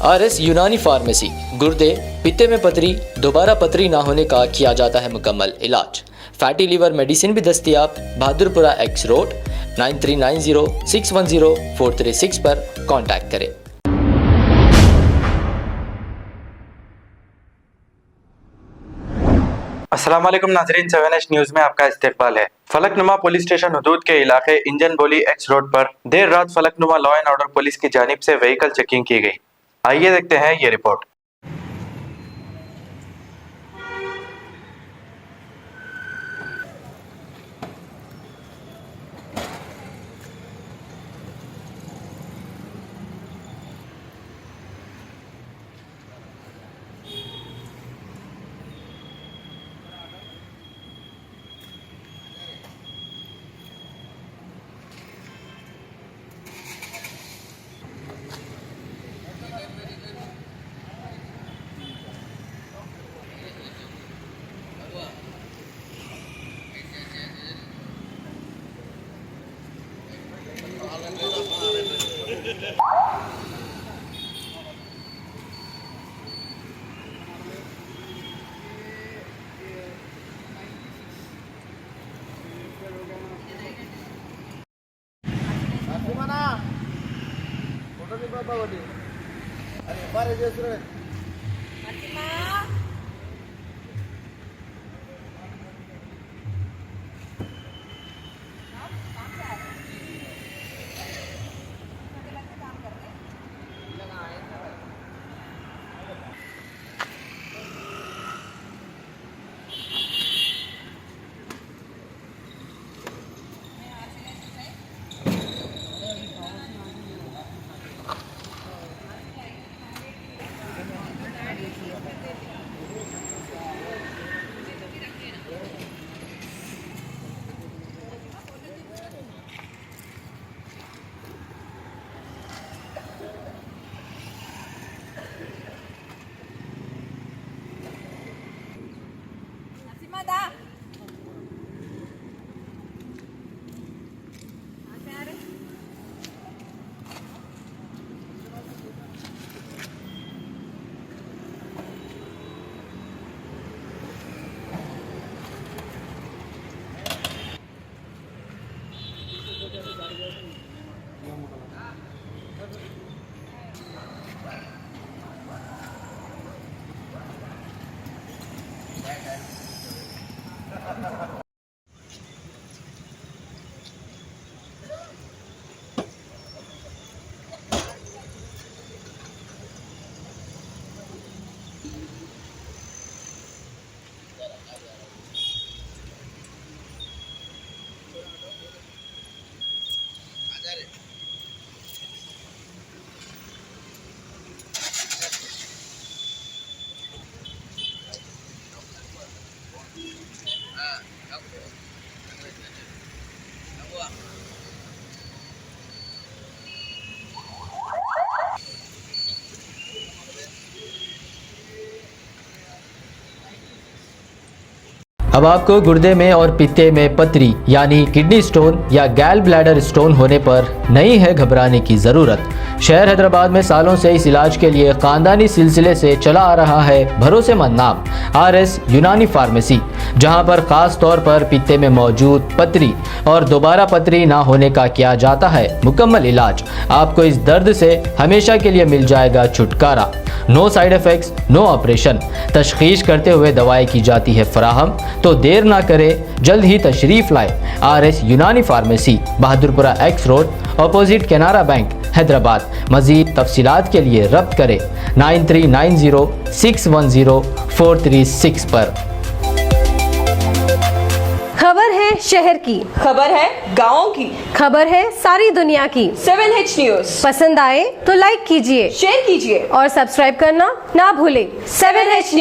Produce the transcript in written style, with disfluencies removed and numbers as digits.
RS यूनानी pharmacy, गुर्दे, पित्ते में पथरी, दोबारा पथरी ना होने का किया जाता है मुकम्मल इलाज। फैटी लीवर मेडिसिन भी दस्तियाब। बहादुरपुरा X रोड 9390610436 पर कांटेक्ट करें। अस्सलाम वालेकुम नाज़रीन, 7H न्यूज़ में आपका इस्तकबाल है। फलकनुमा पुलिस स्टेशन हदूद के इलाके इंजन बोली X रोड पर देर रात Falaknuma law and order police की जानिब से व्हीकल चेकिंग की गई। आइए देखते हैं ये रिपोर्ट। अब आपको गुर्दे में और पित्ते में पथरी यानी किडनी स्टोन या गैल ब्लैडर स्टोन होने पर नहीं है घबराने की ज़रूरत। शहर हैदराबाद में सालों से इस इलाज के लिए ख़ानदानी सिलसिले से चला आ रहा है भरोसेमंद नाम RS यूनानी फार्मेसी, जहां पर ख़ास तौर पर पित्ते में मौजूद पथरी और दोबारा पथरी ना होने का किया जाता है मुकम्मल इलाज। आपको इस दर्द से हमेशा के लिए मिल जाएगा छुटकारा। No side effects, no operation. तशखीस करते हुए दवाएं की जाती है फराहम, तो देर ना करें, जल्द ही तशरीफ लाए। RS यूनानी pharmacy, Bahadurpura X road, opposite Canara bank, Hyderabad. मज़ीद तफसीलात के लिए रब्त करें 9390610436 पर। खबर है शहर की, खबर है गाँव की, खबर है सारी दुनिया की। 7H न्यूज़ पसंद आए तो लाइक कीजिए, शेयर कीजिए और सब्सक्राइब करना ना भूलें। 7H news.